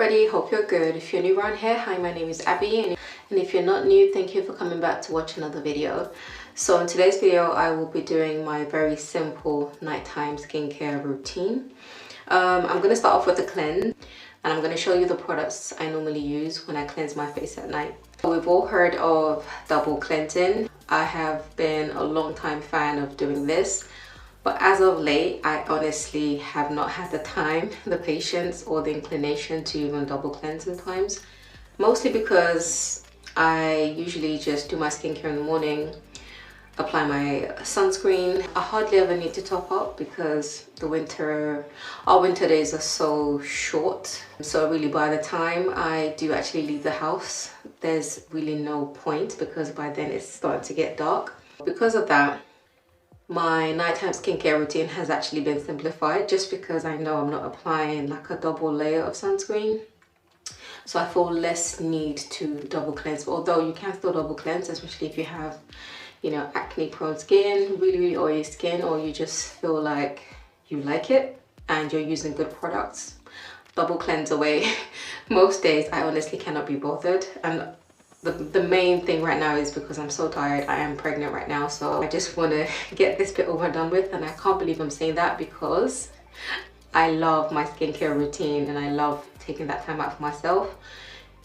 everybody, hope you're good. If you're new around here, hi, my name is Abby, and if you're not new, thank you for coming back to watch another video. So in today's video, I will be doing my very simple nighttime skincare routine. I'm going to start off with a cleanse, and I'm going to show you the products I normally use when I cleanse my face at night. We've all heard of double cleansing. I have been a long time fan of doing this. But as of late, I honestly have not had the time, the patience, or the inclination to even double cleanse sometimes. Mostly because I usually just do my skincare in the morning, apply my sunscreen. I hardly ever need to top up because our winter days are so short. So really by the time I do actually leave the house, there's really no point because by then it's starting to get dark. Because of that, my nighttime skincare routine has actually been simplified just because I know I'm not applying like a double layer of sunscreen. So I feel less need to double cleanse, although you can still double cleanse, especially if you have, you know, acne prone skin, really oily skin, or you just feel like you like it and you're using good products. Double cleanse away. Most days I honestly cannot be bothered, and the main thing right now is because I'm so tired. I am pregnant right now, so I just want to get this bit over and done with, and I can't believe I'm saying that because I love my skincare routine and I love taking that time out for myself.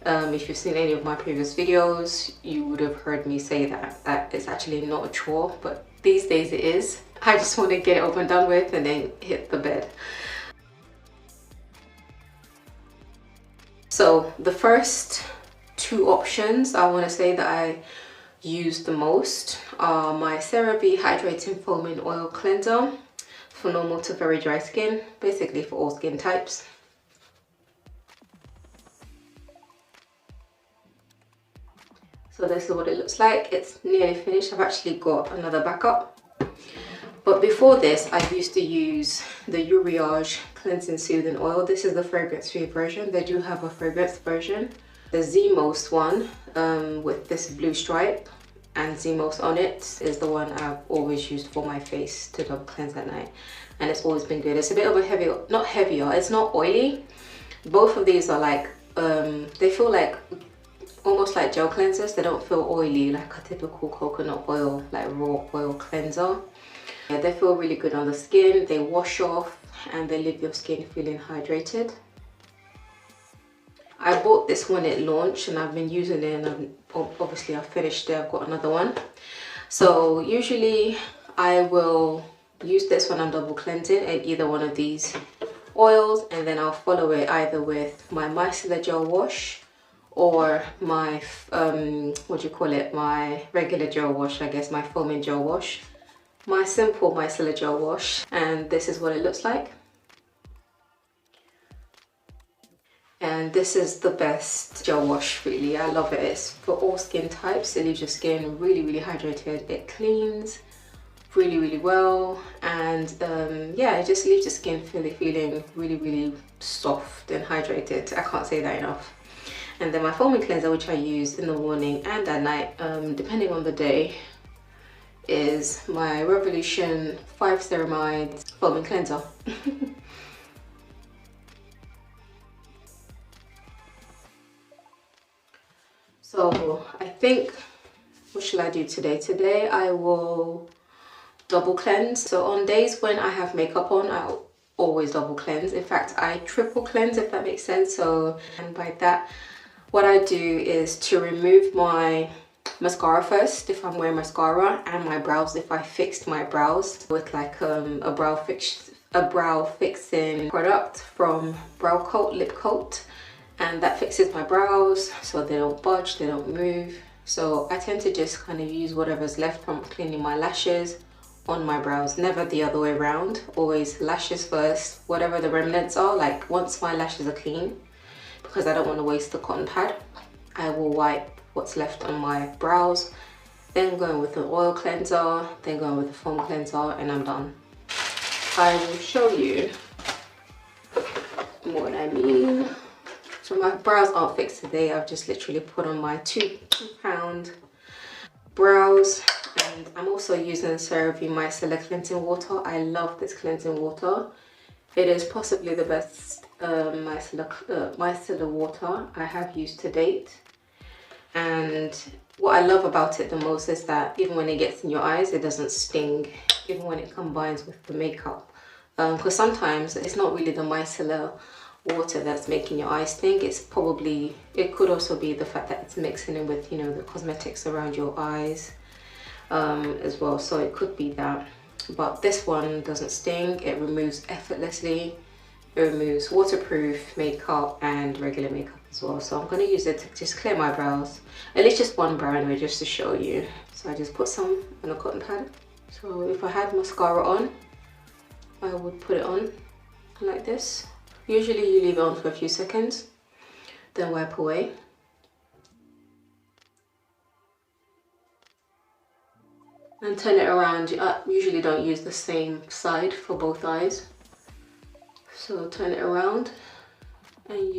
If you've seen any of my previous videos, you would have heard me say that it's actually not a chore, but these days it is. I just want to get it over and done with and then hit the bed. So the first two options I want to say that I use the most are my CeraVe Hydrating Foaming Oil Cleanser for normal to very dry skin, basically for all skin types. So this is what it looks like. It's nearly finished. I've actually got another backup. But before this, I used to use the Uriage Cleansing Soothing Oil. This is the fragrance-free version. They do have a fragrance version. The Zmos one with this blue stripe and Zmos on it is the one I've always used for my face to double cleanse at night, and it's always been good. It's a bit of a heavier, not heavier, it's not oily. Both of these are like, they feel like almost like gel cleansers. They don't feel oily like a typical coconut oil, like raw oil cleanser. Yeah, they feel really good on the skin. They wash off and they leave your skin feeling hydrated. I bought this when it launched and I've been using it, and obviously I've finished it. I've got another one. So usually I will use this when I'm double cleansing in either one of these oils, and then I'll follow it either with my micellar gel wash or my my regular gel wash, I guess, my foaming gel wash, my simple micellar gel wash, and this is what it looks like. And this is the best gel wash, really. I love it. It's for all skin types. It leaves your skin really hydrated. It cleans really well, and yeah, it just leaves your skin feeling really soft and hydrated. I can't say that enough. And then my foaming cleanser, which I use in the morning and at night, depending on the day, is my Revolution 5 Ceramides Foaming Cleanser. So I think, what shall I do today? Today I will double cleanse. So on days when I have makeup on, I'll always double cleanse. In fact, I triple cleanse, if that makes sense. So, and by that, what I do is to remove my mascara first if I'm wearing mascara, and my brows if I fixed my brows with like a brow fixing product from Brow Coat Lip Coat, and that fixes my brows so they don't budge, they don't move. So I tend to just kind of use whatever's left from cleaning my lashes on my brows, never the other way around. Always lashes first, whatever the remnants are. Like once my lashes are clean, because I don't want to waste the cotton pad, I will wipe what's left on my brows, then going with an oil cleanser, then going with a foam cleanser, and I'm done. I will show you what I mean. So my brows aren't fixed today. I've just literally put on my 2 pound brows, and I'm also using CeraVe Micellar cleansing water. I love this cleansing water. It is possibly the best micellar water I have used to date. And what I love about it the most is that even when it gets in your eyes, it doesn't sting, even when it combines with the makeup. Because sometimes it's not really the micellar water that's making your eyes sting. It could also be the fact that it's mixing in with, you know, the cosmetics around your eyes as well. So it could be that. But this one doesn't sting. It removes effortlessly. It removes waterproof makeup and regular makeup as well. So I'm going to use it to just clear my brows. At least just one brow anyway, just to show you. So I just put some on a cotton pad. So if I had mascara on, I would put it on like this. Usually you leave it on for a few seconds, then wipe away. And turn it around. I usually don't use the same side for both eyes. So turn it around and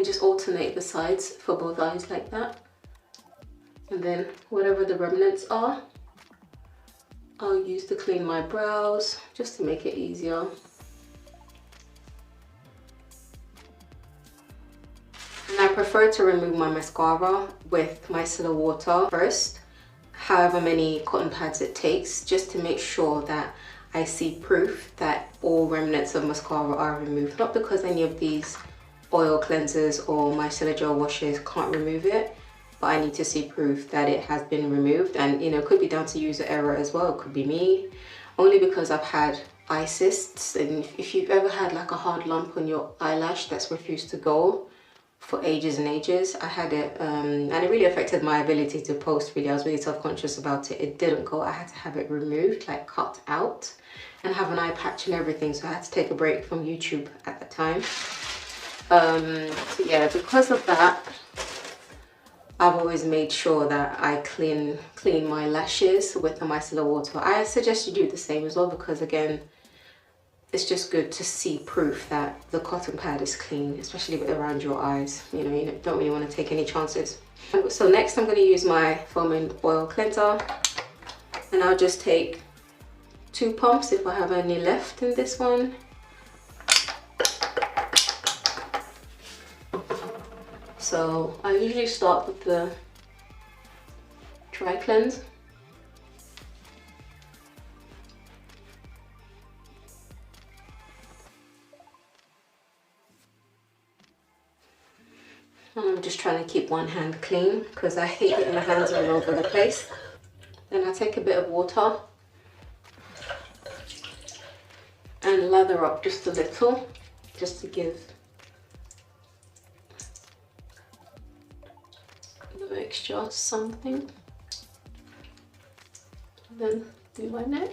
just alternate the sides for both eyes like that. And then whatever the remnants are, I'll use to clean my brows just to make it easier. And I prefer to remove my mascara with micellar water first, however many cotton pads it takes, just to make sure that I see proof that all remnants of mascara are removed. Not because any of these oil cleansers or micellar gel washes can't remove it, but I need to see proof that it has been removed. And you know, it could be down to user error as well. It could be me, only because I've had eye cysts. And if you've ever had like a hard lump on your eyelash that's refused to go for ages and ages, I had it and it really affected my ability to post really. I was really self-conscious about it. It didn't go. I had to have it removed, like cut out, and have an eye patch and everything. So I had to take a break from YouTube at the time. So yeah, because of that, I've always made sure that I clean my lashes with the micellar water. I suggest you do the same as well, because again, it's just good to see proof that the cotton pad is clean, especially around your eyes. You know, you don't really want to take any chances. So next I'm going to use my foam and oil cleanser, and I'll just take 2 pumps if I have any left in this one. So I usually start with the dry cleanse. I'm just trying to keep one hand clean because I hate getting my hands all over the place. Then I take a bit of water and lather up just a little, just to give the mixture something. And then do my neck.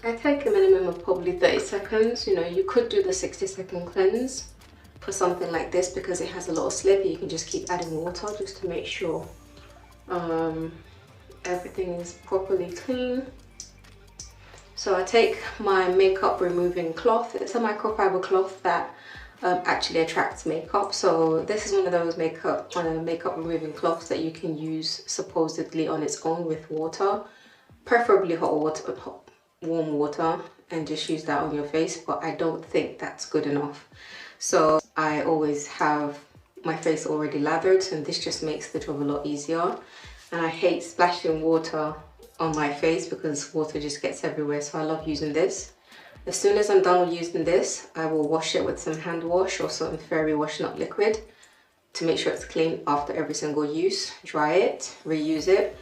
I take a minimum of probably 30 seconds. You know, you could do the 60-second cleanse for something like this because it has a lot of slip. You can just keep adding water just to make sure everything is properly clean. So I take my makeup removing cloth. It's a microfiber cloth that actually attracts makeup. So this is one of those makeup removing cloths that you can use supposedly on its own with water, preferably warm water, and just use that on your face. But I don't think that's good enough. So I always have my face already lathered, and this just makes the job a lot easier. And I hate splashing water on my face because water just gets everywhere, so I love using this. As soon as I'm done with using this, I will wash it with some hand wash or some fairy wash nut liquid to make sure it's clean after every single use. Dry it, reuse it,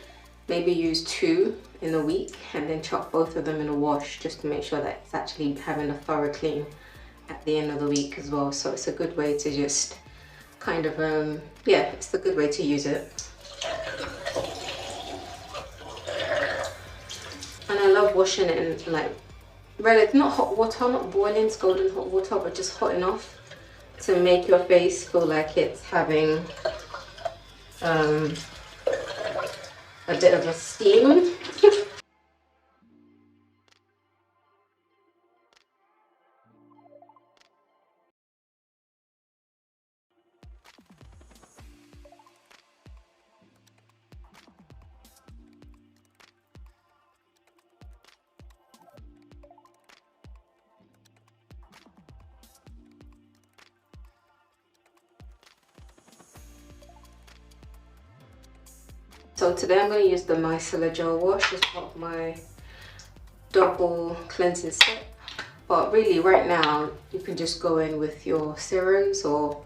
maybe use 2 in a week, and then chuck both of them in a wash just to make sure that it's actually having a thorough clean at the end of the week as well. So it's a good way to just kind of yeah, it's a good way to use it. And I love washing it in like not hot water, not boiling scalding hot water, but just hot enough to make your face feel like it's having a bit of a steam. So today I'm going to use the micellar gel wash as part of my double cleansing set. But really right now you can just go in with your serums or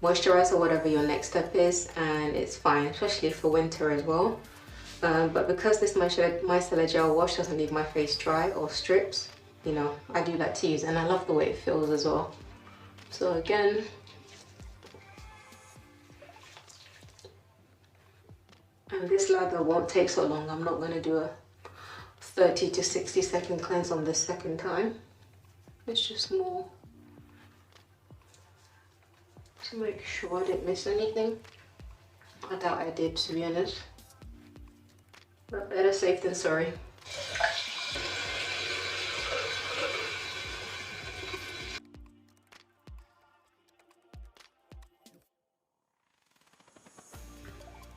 moisturizer, whatever your next step is, and it's fine, especially for winter as well. But because this micellar gel wash doesn't leave my face dry or strips, you know, I do like to use it, and I love the way it feels as well. So again, and this lather won't take so long. I'm not going to do a 30 to 60 second cleanse on this second time. It's just more to make sure I didn't miss anything. I doubt I did, to be honest. But better safe than sorry.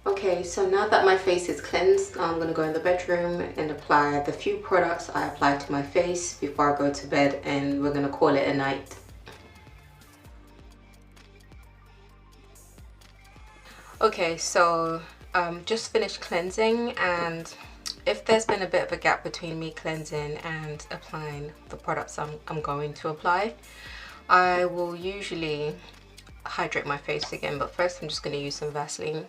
Okay, so now that my face is cleansed, I'm going to go in the bedroom and apply the few products I apply to my face before I go to bed, and we're going to call it a night. Okay, so just finished cleansing, and if there's been a bit of a gap between me cleansing and applying the products I'm going to apply, I will usually hydrate my face again, but first I'm just going to use some Vaseline.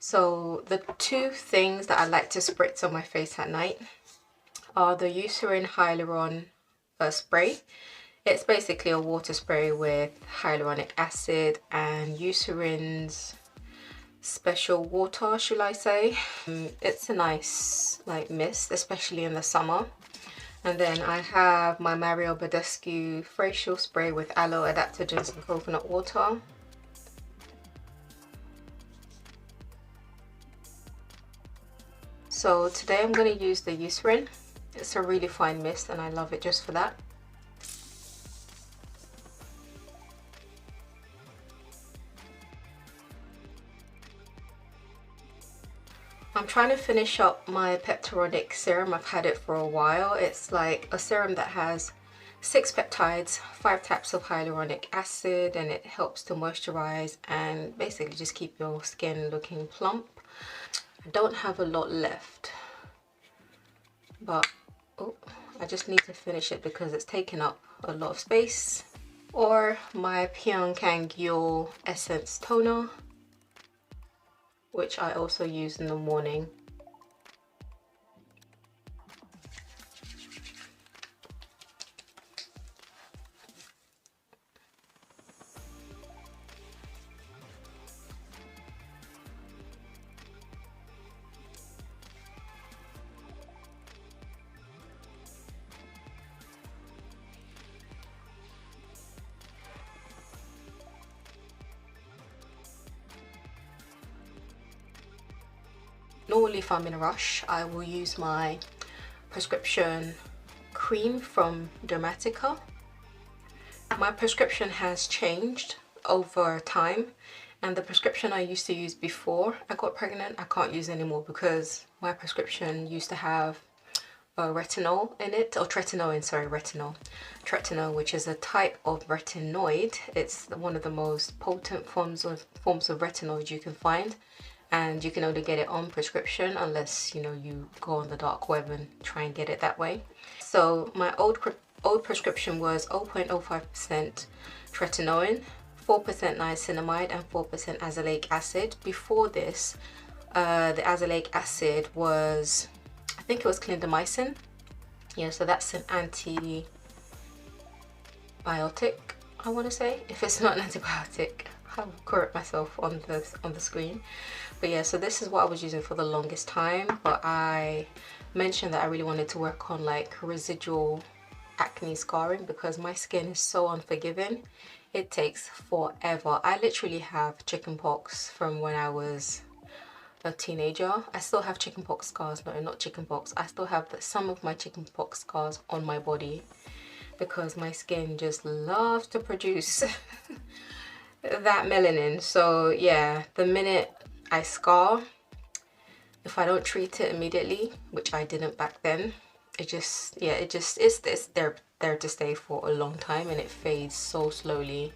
So the two things that I like to spritz on my face at night are the Eucerin Hyaluron spray. It's basically a water spray with hyaluronic acid and Eucerin's special water, should I say. It's a nice like mist, especially in the summer. And then I have my Mario Badescu facial spray with aloe adaptogens and coconut water. So today I'm going to use the Eucerin. It's a really fine mist and I love it just for that. I'm trying to finish up my peptidogenic serum. I've had it for a while. It's like a serum that has 6 peptides, 5 types of hyaluronic acid, and it helps to moisturize and basically just keep your skin looking plump. I don't have a lot left, but I just need to finish it because it's taking up a lot of space. Or my PYUNKANG Essence Toner, which I also use in the morning. Normally if I'm in a rush, I will use my prescription cream from Dermatica. My prescription has changed over time, and the prescription I used to use before I got pregnant, I can't use anymore because my prescription used to have retinol in it, or tretinoin, sorry, retinol. Tretinoin, which is a type of retinoid. It's one of the most potent forms of retinoid you can find. And you can only get it on prescription unless, you know, you go on the dark web and try and get it that way. So my old prescription was 0.05% tretinoin, 4% niacinamide and 4% azelaic acid. Before this, the azelaic acid was, I think it was clindamycin. Yeah, so that's an antibiotic, I want to say. If it's not an antibiotic, I'll correct myself on the screen. But yeah, so this is what I was using for the longest time, but I mentioned that I really wanted to work on like residual acne scarring because my skin is so unforgiving. It takes forever. I literally have chickenpox from when I was a teenager. I still have chickenpox scars. No, not chickenpox. I still have some of my chickenpox scars on my body because my skin just loves to produce that melanin. So yeah, the minute I scar, if I don't treat it immediately, which I didn't back then, it's there to stay for a long time and it fades so slowly.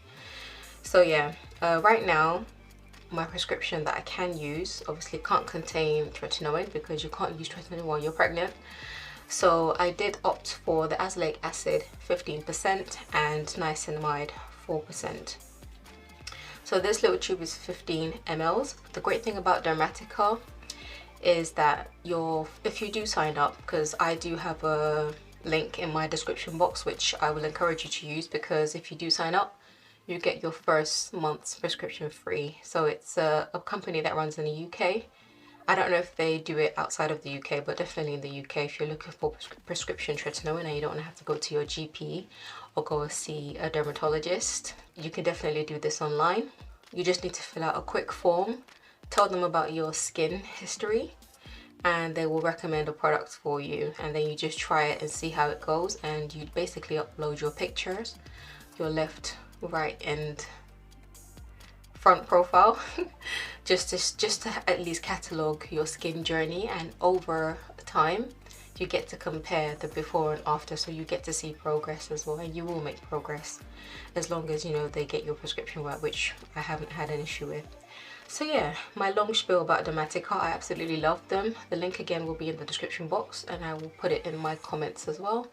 So yeah, right now my prescription that I can use obviously can't contain tretinoin, because you can't use tretinoin while you're pregnant. So I did opt for the azelaic acid 15% and niacinamide 4%. So this little tube is 15 ml. The great thing about Dermatica is that if you do sign up, because I do have a link in my description box which I will encourage you to use, because if you do sign up you get your first month's prescription free. So it's a company that runs in the UK. I don't know if they do it outside of the UK, but definitely in the UK, if you're looking for prescription tretinoin and you don't have to go to your GP or go see a dermatologist, you can definitely do this online. You just need to fill out a quick form, tell them about your skin history, and they will recommend a product for you, and then you just try it and see how it goes. And you basically upload your pictures, your left, right and front profile just to at least catalogue your skin journey, and over time you get to compare the before and after, so you get to see progress as well, and you will make progress as long as, you know, they get your prescription right, which I haven't had an issue with. So yeah, my long spiel about Dermatica. I absolutely love them. The link again will be in the description box, and I will put it in my comments as well.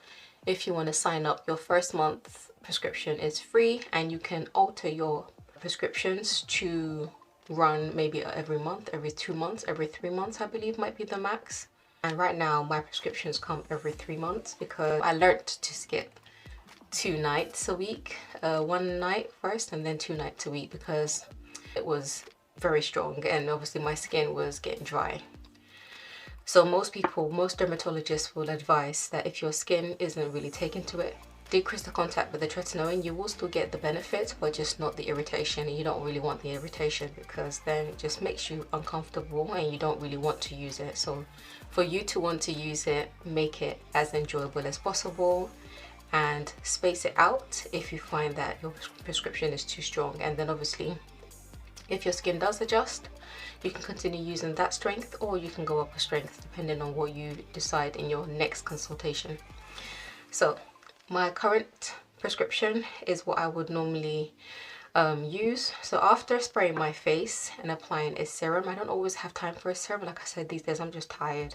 If you want to sign up, your first month prescription is free, and you can alter your prescriptions to run maybe every month, every 2 months, every 3 months I believe might be the max. And right now my prescriptions come every 3 months, because I learned to skip 2 nights a week, 1 night first and then 2 nights a week, because it was very strong and obviously my skin was getting dry. So most dermatologists will advise that if your skin isn't really taken to it, decrease the contact with the tretinoin. You will still get the benefits, but just not the irritation, and you don't really want the irritation, because then it just makes you uncomfortable and you don't really want to use it. So for you to want to use it, make it as enjoyable as possible and space it out if you find that your prescription is too strong. And then obviously if your skin does adjust, you can continue using that strength, or you can go up a strength depending on what you decide in your next consultation. So my current prescription is what I would normally use. So after spraying my face and applying a serum, I don't always have time for a serum. Like I said, these days I'm just tired.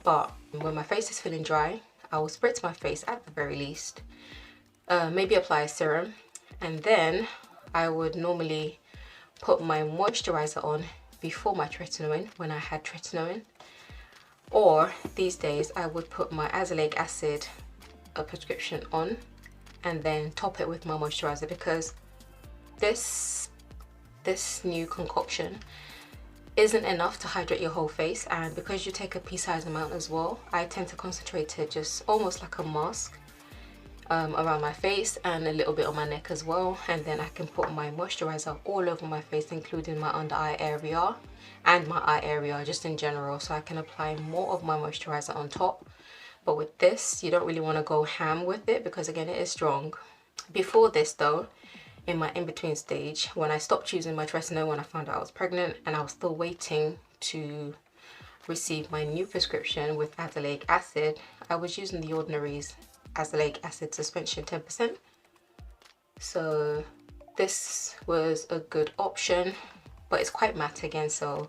But when my face is feeling dry, I will spritz my face at the very least, maybe apply a serum, and then I would normally put my moisturizer on before my tretinoin when I had tretinoin. Or these days I would put my azelaic acid prescription on and then top it with my moisturizer, because this new concoction isn't enough to hydrate your whole face, and because you take a pea-sized amount as well, I tend to concentrate it just almost like a mask around my face and a little bit on my neck as well. And then I can put my moisturizer all over my face, including my under eye area and my eye area just in general, so I can apply more of my moisturizer on top. But with this, you don't really want to go ham with it, because again, it is strong. Before this though, in my in-between stage, when I stopped using my tretinoin when I found out I was pregnant, and I was still waiting to receive my new prescription with azelaic acid, I was using the Ordinary's azelaic acid suspension 10%. So this was a good option, but it's quite matte again, so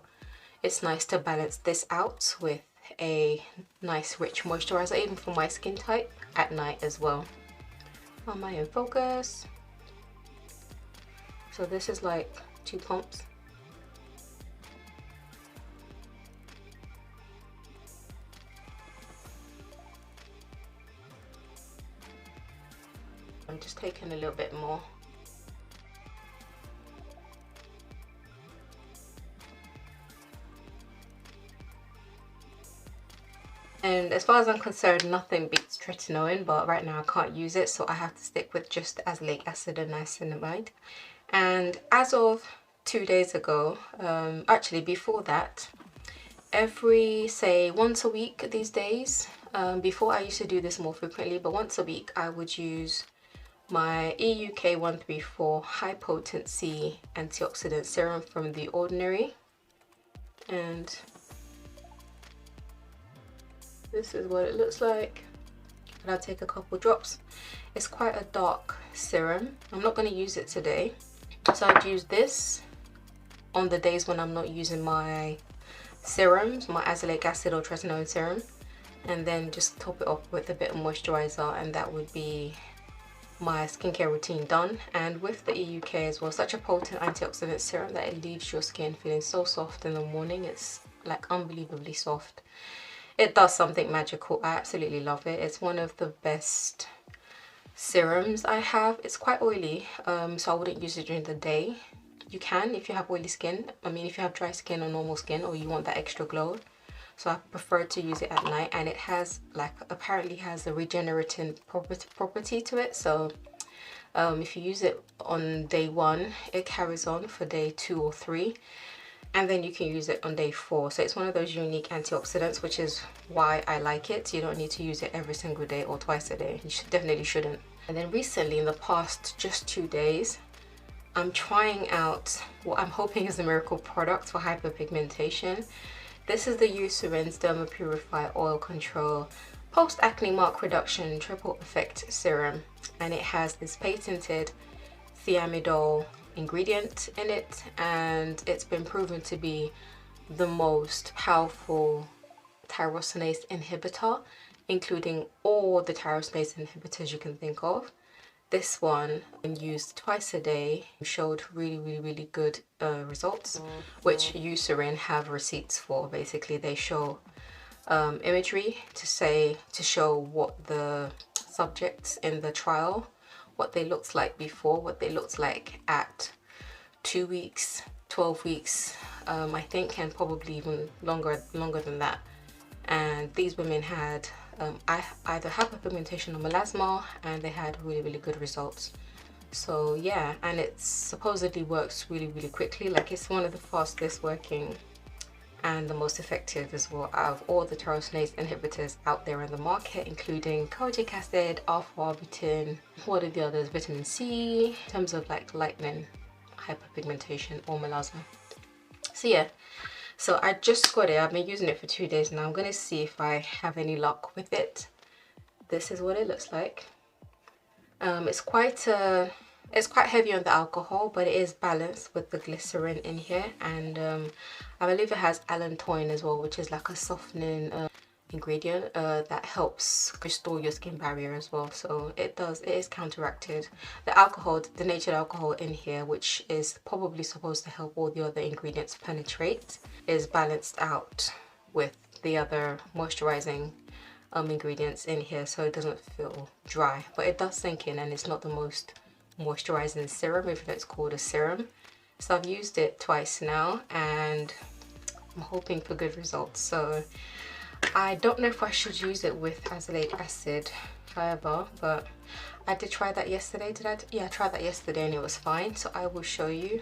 it's nice to balance this out with a nice rich moisturizer, even for my skin type, at night as well. Am I in focus? So this is like 2 pumps. I'm just taking a little bit more. And as far as I'm concerned, nothing beats tretinoin, but right now I can't use it, so I have to stick with just azelaic acid and niacinamide. And as of 2 days ago, actually before that, every, say, once a week these days, before I used to do this more frequently, but once a week I would use my EUK 134 high potency antioxidant serum from The Ordinary. And this is what it looks like. And I'll take a couple drops. It's quite a dark serum. I'm not going to use it today, so I'd use this on the days when I'm not using my serums, my azelaic acid or tretinoin serum, and then just top it up with a bit of moisturizer, and that would be my skincare routine done. And with the EUK as well, such a potent antioxidant serum that it leaves your skin feeling so soft in the morning. It's like unbelievably soft. It does something magical. I absolutely love it. It's one of the best serums I have. It's quite oily, so I wouldn't use it during the day. You can if you have oily skin. I mean, if you have dry skin or normal skin, or you want that extra glow. So I prefer to use it at night, and it has like apparently has a regenerative property to it. So if you use it on day 1, it carries on for day 2 or 3, and then you can use it on day 4. So it's one of those unique antioxidants, which is why I like it. You don't need to use it every single day or twice a day. You definitely shouldn't. And then recently, in the past just 2 days, I'm trying out what I'm hoping is a miracle product for hyperpigmentation. This is the Eucerin's Derma Purify Oil Control Post Acne Mark Reduction Triple Effect Serum, and it has this patented thiamidol ingredient in it, and it's been proven to be the most powerful tyrosinase inhibitor, including all the tyrosinase inhibitors you can think of. This one, when used twice a day, showed really good results, which Eucerin have receipts for. Basically, they show imagery to show what the subjects in the trial, what they looked like before, what they looked like at 2 weeks, 12 weeks, I think, and probably even longer than that. And these women had either hyperpigmentation or melasma, and they had really good results. So yeah, and it supposedly works really quickly. Like, it's one of the fastest working and the most effective as well out of all the tyrosinase inhibitors out there in the market, including kojic acid, alpha-arbutin, what are the others, vitamin C, in terms of like lightening hyperpigmentation or melasma. So yeah, so I just got it. I've been using it for 2 days now. I'm gonna see if I have any luck with it. This is what it looks like. It's quite heavy on the alcohol, but it is balanced with the glycerin in here, and I believe it has allantoin as well, which is like a softening ingredient that helps restore your skin barrier as well. So it is counteracted. The alcohol, the natured alcohol in here, which is probably supposed to help all the other ingredients penetrate, is balanced out with the other moisturizing ingredients in here, so it doesn't feel dry, but it does sink in, and it's not the most moisturizing serum, even though it's called a serum. So I've used it twice now, and I'm hoping for good results. So I don't know if I should use it with azelaic acid, however, but I did try that yesterday. Yeah, I tried that yesterday and it was fine, so I will show you.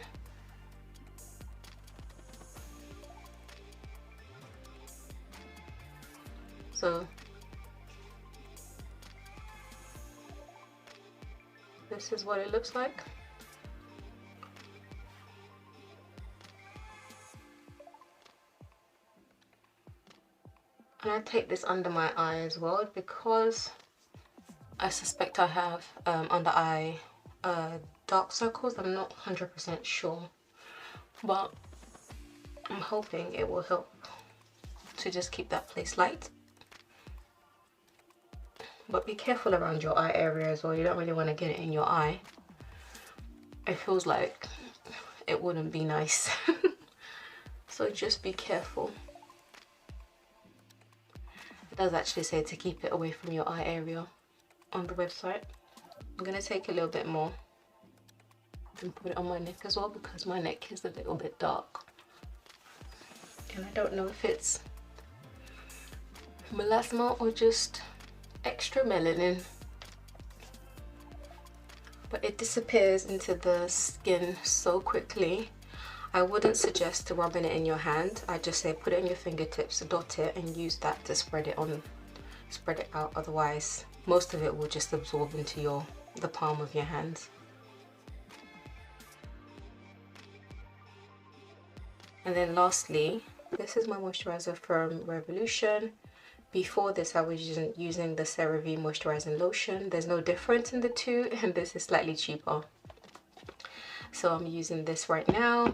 So this is what it looks like. And I take this under my eye as well, because I suspect I have under eye dark circles. I'm not 100% sure, but I'm hoping it will help to just keep that place light. But be careful around your eye area as well. You don't really want to get it in your eye. It feels like it wouldn't be nice. So just be careful. It does actually say to keep it away from your eye area on the website. I'm going to take a little bit more and put it on my neck as well, because my neck is a little bit dark. And I don't know if it's melasma or just extra melanin, but it disappears into the skin so quickly. I wouldn't suggest rubbing it in your hand. I just say put it in your fingertips, dot it, and use that to spread it out. Otherwise, most of it will just absorb into the palm of your hands. And then lastly, this is my moisturizer from Revolution. Before this, I was using the CeraVe moisturizing lotion. There's no difference in the two, and this is slightly cheaper. So I'm using this right now.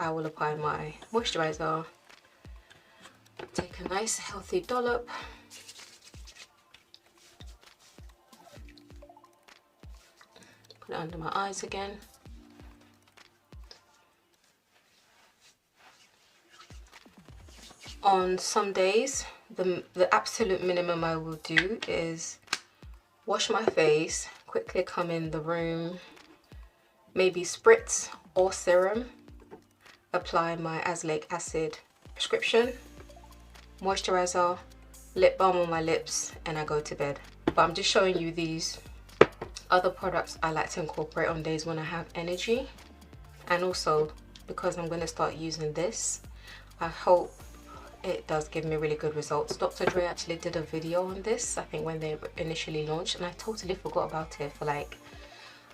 I will apply my moisturizer. Take a nice healthy dollop. Put it under my eyes again. On some days, the absolute minimum I will do is wash my face, quickly come in the room, maybe spritz or serum, apply my azelaic acid prescription, moisturizer, lip balm on my lips, and I go to bed. But I'm just showing you these other products I like to incorporate on days when I have energy. And also because I'm going to start using this, I hope it does give me really good results. Dr. Dre actually did a video on this, I think when they initially launched, and I totally forgot about it for like,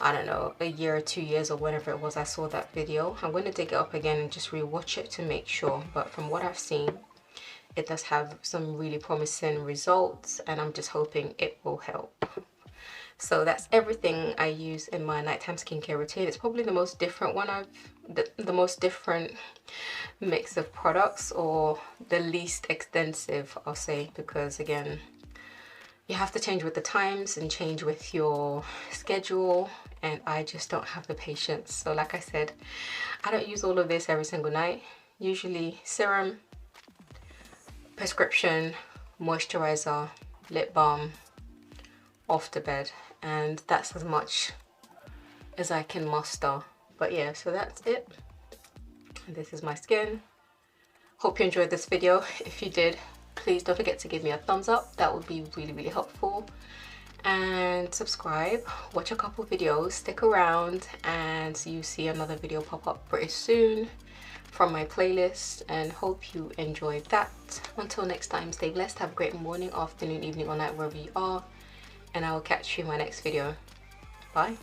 I don't know, a year or 2 years or whenever it was I saw that video. I'm going to dig it up again and just rewatch it to make sure, but from what I've seen, it does have some really promising results, and I'm just hoping it will help. So that's everything I use in my nighttime skincare routine. It's probably the most different one the most different mix of products, or the least extensive, I'll say, because again, you have to change with the times and change with your schedule, and I just don't have the patience. So like I said, I don't use all of this every single night. Usually serum, prescription, moisturizer, lip balm, off to bed, and that's as much as I can muster. But yeah, so that's it. This is my skin. Hope you enjoyed this video. If you did, please don't forget to give me a thumbs up. That would be really helpful. And subscribe, watch a couple videos, stick around, and you see another video pop up pretty soon from my playlist, and hope you enjoyed that. Until next time, stay blessed, have a great morning, afternoon, evening, or night, wherever you are, and I will catch you in my next video. Bye.